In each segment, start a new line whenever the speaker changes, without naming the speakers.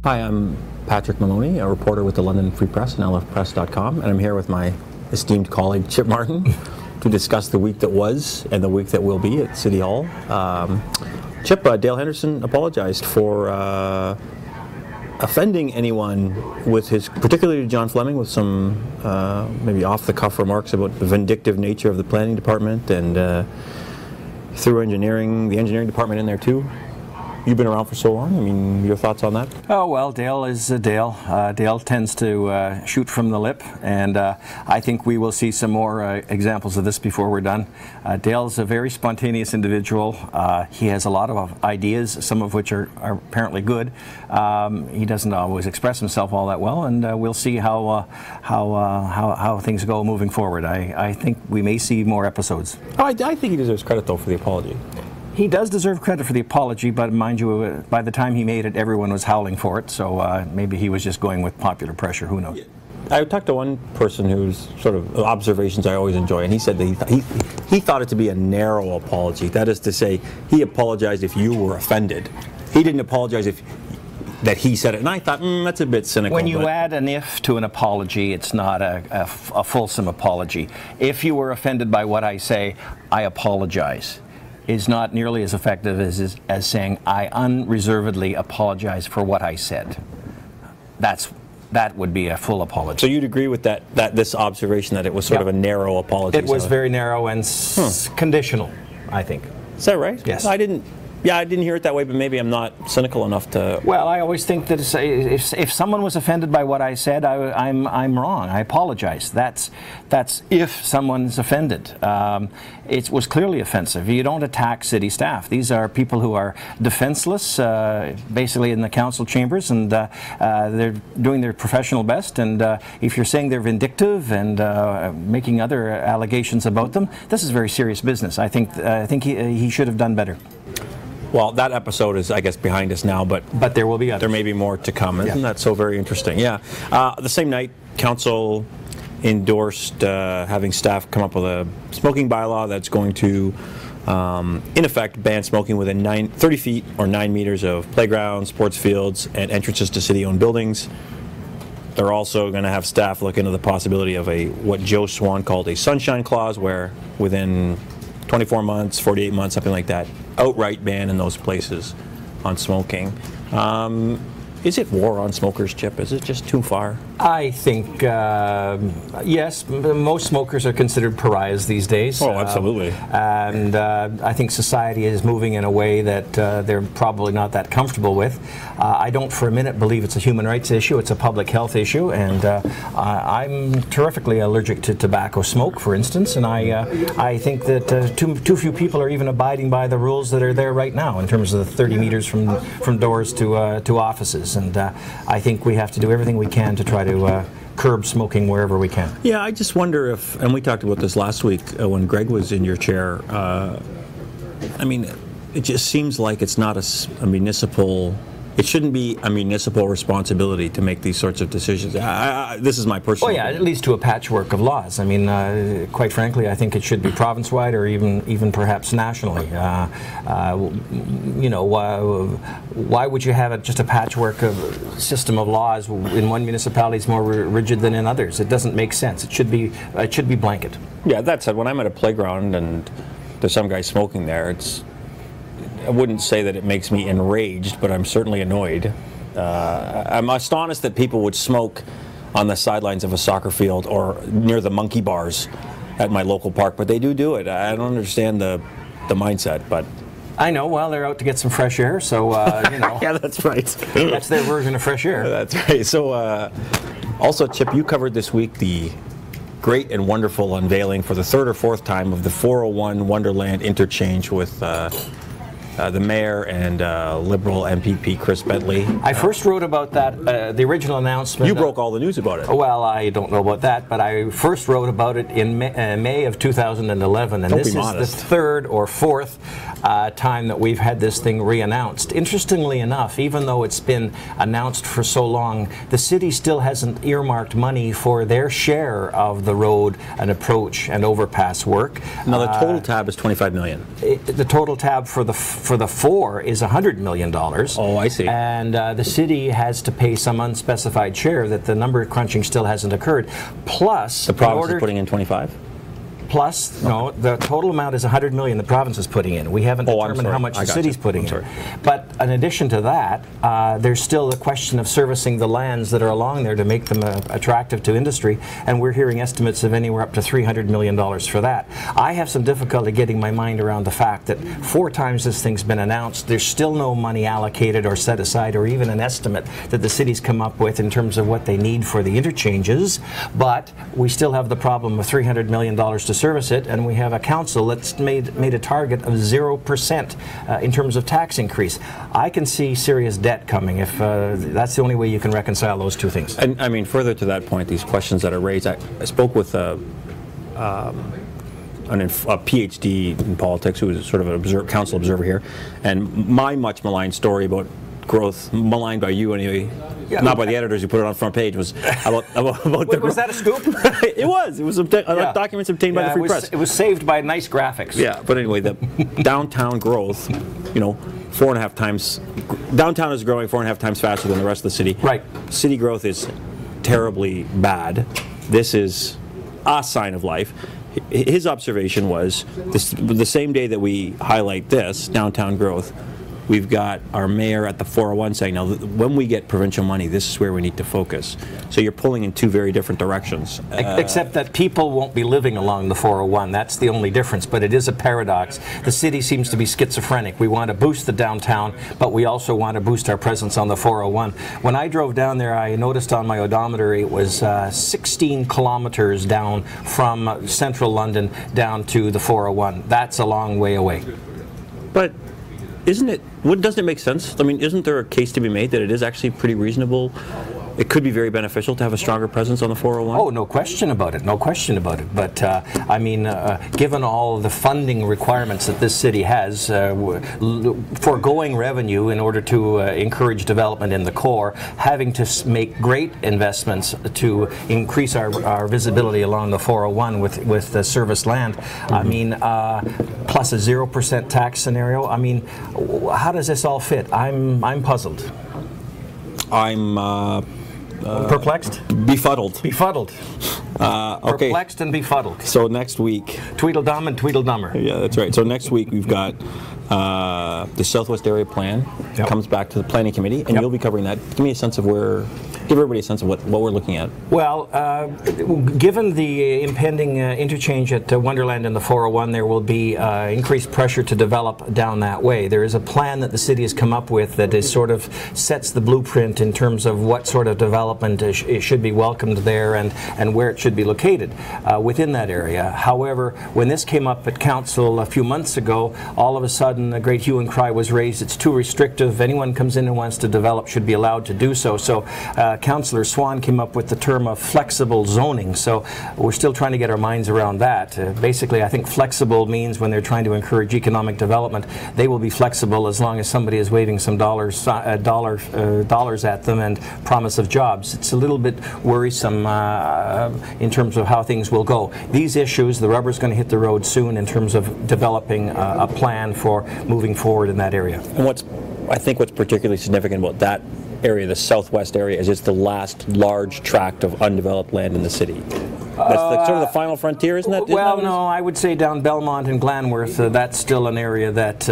Hi, I'm Patrick Maloney, a reporter with the London Free Press and lfpress.com, and I'm here with my esteemed colleague Chip Martin to discuss the week that was and the week that will be at City Hall. Chip, Dale Henderson apologized for offending anyone with his, particularly John Fleming, with some maybe off-the-cuff remarks about the vindictive nature of the planning department, and threw the engineering department in there too. You've been around for so long. I mean, your thoughts on that?
Oh, well, Dale is Dale. Dale tends to shoot from the lip, and I think we will see some more examples of this before we're done. Dale's a very spontaneous individual. He has a lot of ideas, some of which are apparently good. He doesn't always express himself all that well, and we'll see how things go moving forward. I think we may see more episodes.
I think he deserves credit, though, for the apology.
He does deserve credit for the apology, but mind you, by the time he made it, everyone was howling for it, so maybe he was just going with popular pressure, who knows.
I talked to one person whose sort of observations I always enjoy, and he said that he thought it to be a narrow apology. That is to say, he apologized if you were offended. He didn't apologize that he said it, and I thought, that's a bit cynical.
When you add an if to an apology, it's not a fulsome apology. If you were offended by what I say, I apologize, is not nearly as effective as saying, I unreservedly apologize for what I said. That would be a full apology.
So you'd agree with that this observation that it was sort of a narrow apology?
It was very narrow and conditional, I think.
Is that right?
Yes.
I didn't hear it that way, but maybe I'm not cynical enough to... Well,
I always think that if someone was offended by what I said, I'm wrong. I apologize. That's if someone's offended. It was clearly offensive. You don't attack city staff. These are people who are defenseless, basically in the council chambers, and they're doing their professional best. And if you're saying they're vindictive and making other allegations about them, this is very serious business. I think he should have done better.
Well, that episode is, I guess, behind us now, but
there will be others.
There may be more to come. Isn't that so very interesting? Yeah. The same night, council endorsed having staff come up with a smoking bylaw that's going to, in effect, ban smoking within 30 feet or 9 meters of playgrounds, sports fields, and entrances to city-owned buildings. They're also going to have staff look into the possibility of what Joe Swan called a sunshine clause, where within 24 months, 48 months, something like that, outright ban in those places on smoking. Is it war on smokers, Chip? Is it just too far?
I think, yes, most smokers are considered pariahs these days.
Oh, absolutely.
And I think society is moving in a way that they're probably not that comfortable with. I don't for a minute believe it's a human rights issue. It's a public health issue, and I'm terrifically allergic to tobacco smoke, for instance, and I think that too few people are even abiding by the rules that are there right now in terms of the 30 meters from doors to offices. And I think we have to do everything we can to try to curb smoking wherever we can.
Yeah, I just wonder if, and we talked about this last week when Greg was in your chair, I mean, it just seems like it's not a municipal... It shouldn't be a municipal responsibility to make these sorts of decisions. This is my personal opinion.
It leads to a patchwork of laws. I mean, quite frankly, I think it should be province-wide or even perhaps nationally. You know, why would you have just a patchwork of system of laws in one municipality is more rigid than in others? It doesn't make sense. It should be blanket.
Yeah, that said, when I'm at a playground and there's some guy smoking there, I wouldn't say that it makes me enraged, but I'm certainly annoyed. I'm astonished that people would smoke on the sidelines of a soccer field or near the monkey bars at my local park, but they do it. I don't understand the mindset, but...
I know, well, they're out to get some fresh air, so, you know.
Yeah, that's right.
That's their version of fresh air.
That's right. So, also, Chip, you covered this week the great and wonderful unveiling for the third or fourth time of the 401 Wonderland interchange with... the mayor and Liberal MPP Chris Bentley.
I first wrote about that, the original announcement.
You broke all the news about it.
Well, I don't know about that, but I first wrote about it in May of 2011, and this is the third or fourth time that we've had this thing re-announced. Interestingly enough, even though it's been announced for so long, the city still hasn't earmarked money for their share of the road and approach and overpass work.
Now the total tab is $25 million.
The total tab for the for the 4 is $100 million.
Oh, I see.
And the city has to pay some unspecified share that the number crunching still hasn't occurred. Plus,
the province is putting in 25?
Plus, no, the total amount is $100 million the province is putting in. We haven't determined how much the city's putting in. But in addition to that, there's still the question of servicing the lands that are along there to make them attractive to industry, and we're hearing estimates of anywhere up to $300 million for that. I have some difficulty getting my mind around the fact that 4 times this thing's been announced, there's still no money allocated or set aside or even an estimate that the city's come up with in terms of what they need for the interchanges, but we still have the problem of $300 million to service it, and we have a council that's made a target of 0% in terms of tax increase. I can see serious debt coming if that's the only way you can reconcile those two things.
And I mean, further to that point, these questions that are raised, I spoke with a PhD in politics who was sort of an council observer here, and my much maligned story about growth, maligned by you anyway, not by the editors who put it on the front page, was about
Wait, was that a scoop?
It was. It was documents obtained by the Free Press.
It was saved by nice graphics.
Yeah, but anyway, the downtown growth, 4.5 times. Downtown is growing 4.5 times faster than the rest of the city.
Right.
City growth is terribly bad. This is a sign of life. His observation was the same day that we highlight this downtown growth, we've got our mayor at the 401 saying, now, when we get provincial money, this is where we need to focus. So you're pulling in 2 very different directions.
Except that people won't be living along the 401. That's the only difference, but it is a paradox. The city seems to be schizophrenic. We want to boost the downtown, but we also want to boost our presence on the 401. When I drove down there, I noticed on my odometer it was 16 kilometers down from central London down to the 401. That's a long way away.
But doesn't it make sense? I mean, isn't there a case to be made that it is actually pretty reasonable? It could be very beneficial to have a stronger presence on the 401?
Oh, no question about it. No question about it. But, I mean, given all the funding requirements that this city has, foregoing revenue in order to encourage development in the core, having to make great investments to increase our visibility along the 401 with the service land, I mean, plus a 0% tax scenario, I mean, how does this all fit? I'm puzzled.
I'm
perplexed?
Befuddled.
Befuddled.
Okay.
Perplexed and befuddled.
So next week.
Tweedledum and Tweedledummer.
Yeah, that's right. So next week we've got the Southwest Area Plan comes back to the Planning Committee, and you'll be covering that. Give me a sense of give everybody a sense of what we're looking at.
Well, given the impending interchange at Wonderland and the 401, there will be increased pressure to develop down that way. There is a plan that the city has come up with that is sort of sets the blueprint in terms of what sort of development should be welcomed there and where it should be located within that area. However, when this came up at council a few months ago, all of a sudden a great hue and cry was raised. It's too restrictive. Anyone comes in and wants to develop should be allowed to do so. So Councillor Swan came up with the term of flexible zoning. So we're still trying to get our minds around that. Basically, I think flexible means when they're trying to encourage economic development, they will be flexible as long as somebody is waving some dollars at them and promise of jobs. It's a little bit worrisome in terms of how things will go. These issues, the rubber's going to hit the road soon in terms of developing a plan for moving forward in that area.
And I think what's particularly significant about that area, the southwest area, is it's the last large tract of undeveloped land in the city. That's sort of the final frontier, isn't it?
Well, no, I would say down Belmont and Glanworth, that's still an area that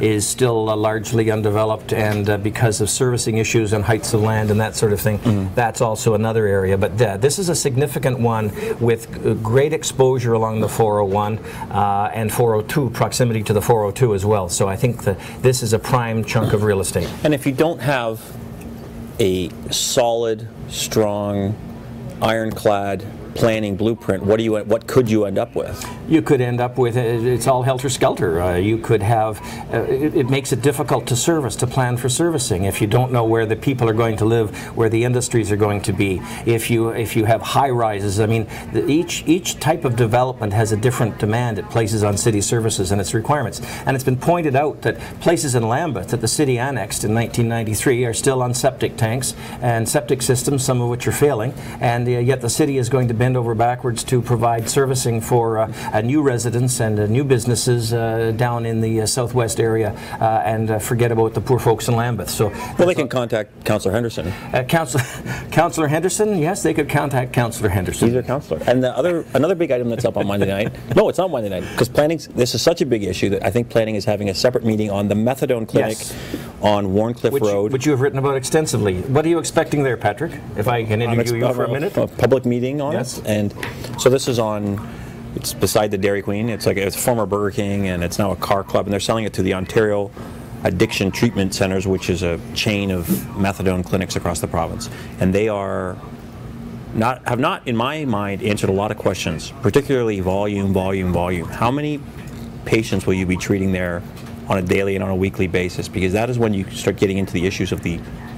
is still largely undeveloped, and because of servicing issues and heights of land and that sort of thing, that's also another area. But this is a significant one with great exposure along the 401 and 402, proximity to the 402 as well. So I think that this is a prime chunk of real estate.
And if you don't have a solid, strong, ironclad planning blueprint, what could you end up with?
You could end up with, it's all helter-skelter. You could have, it makes it difficult to service, to plan for servicing. If you don't know where the people are going to live, where the industries are going to be, if you have high-rises, I mean, each type of development has a different demand it places on city services and its requirements. And it's been pointed out that places in Lambeth that the city annexed in 1993 are still on septic tanks and septic systems, some of which are failing. And yet the city is going to bend over backwards to provide servicing for new residents and new businesses down in the southwest area, and forget about the poor folks in Lambeth. So,
well, they can contact Councillor Henderson.
Councillor Henderson, yes, they could contact Councillor Henderson.
He's their councillor. And another big item that's up on Monday night. No, it's not Monday night, because this is such a big issue that I think planning is having a separate meeting on the methadone clinic on Warncliffe Road.
Which you have written about extensively. What are you expecting there, Patrick? If I can interview you for a minute?
A public meeting on it. And so this is it's beside the Dairy Queen. It's like it's a former Burger King, and it's now a car club, and they're selling it to the Ontario Addiction Treatment Centers, which is a chain of methadone clinics across the province. And they have not, in my mind, answered a lot of questions, particularly volume. How many patients will you be treating there on a daily and on a weekly basis? Because that is when you start getting into the issues of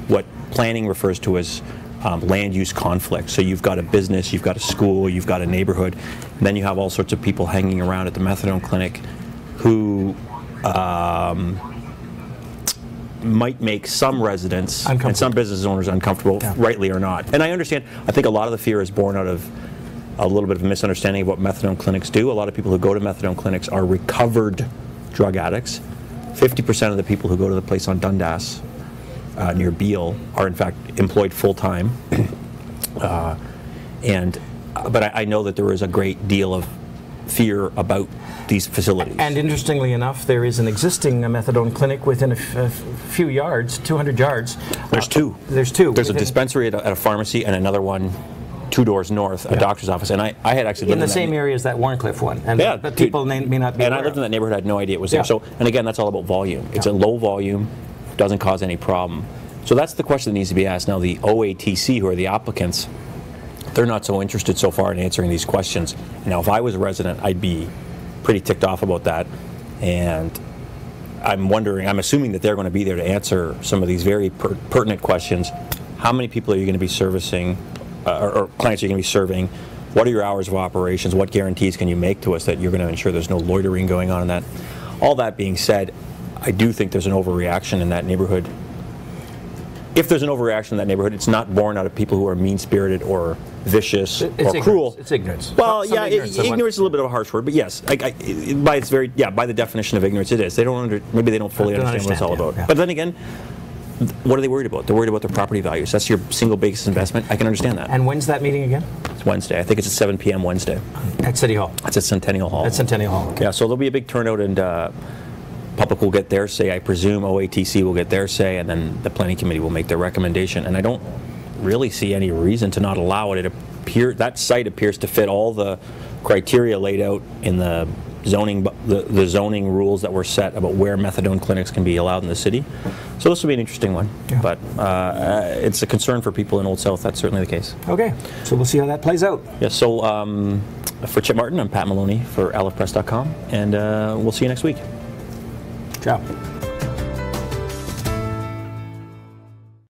what planning refers to as land use conflict. So you've got a business, you've got a school, you've got a neighborhood, and then you have all sorts of people hanging around at the methadone clinic who might make some residents and some business owners uncomfortable, rightly or not. And I understand, I think a lot of the fear is born out of a little bit of a misunderstanding of what methadone clinics do. A lot of people who go to methadone clinics are recovered drug addicts. 50% of the people who go to the place on Dundas near Beale are in fact employed full-time. But I know that there is a great deal of fear about these facilities.
And interestingly enough, there is an existing methadone clinic within a few yards, 200 yards.
There's two.
There's two.
There's a dispensary at a pharmacy and another one 2 doors north, a doctor's office, and I had actually lived
in the same area as that Warncliffe one, and but people may not be
and
aware.
I lived in that neighborhood, I had no idea it was there. So, and again, that's all about volume. It's a low volume, doesn't cause any problem. So that's the question that needs to be asked. Now the OATC, who are the applicants, they're not so interested so far in answering these questions. Now if I was a resident, I'd be pretty ticked off about that, and I'm assuming that they're going to be there to answer some of these very pertinent questions. How many people are you going to be servicing, or clients are you going to be serving? What are your hours of operations? What guarantees can you make to us that you're going to ensure there's no loitering going on in that? All that being said, I do think there's an overreaction in that neighborhood. If there's an overreaction in that neighborhood, it's not born out of people who are mean-spirited or vicious or cruel.
It's ignorance.
Well, yeah, ignorance is a little bit of a harsh word, but yes, by the definition of ignorance, it is. Maybe they don't fully understand what it's all about. Yeah. But then again, what are they worried about? They're worried about their property values. That's your single biggest investment. I can understand that.
And when's that meeting again?
It's Wednesday. I think it's at 7 p.m. Wednesday.
At City Hall?
It's at Centennial Hall.
At Centennial Hall. Okay.
Yeah, so there'll be a big turnout, and public will get their say. I presume OATC will get their say, and then the planning committee will make their recommendation. And I don't really see any reason to not allow it. That site appears to fit all the criteria laid out in the zoning, the zoning rules that were set about where methadone clinics can be allowed in the city. So this will be an interesting one. Yeah. But it's a concern for people in Old South. That's certainly the case.
Okay, so we'll see how that plays out.
Yeah. So for Chip Martin, I'm Pat Maloney for AlepHpress.com, and we'll see you next week.
Ciao.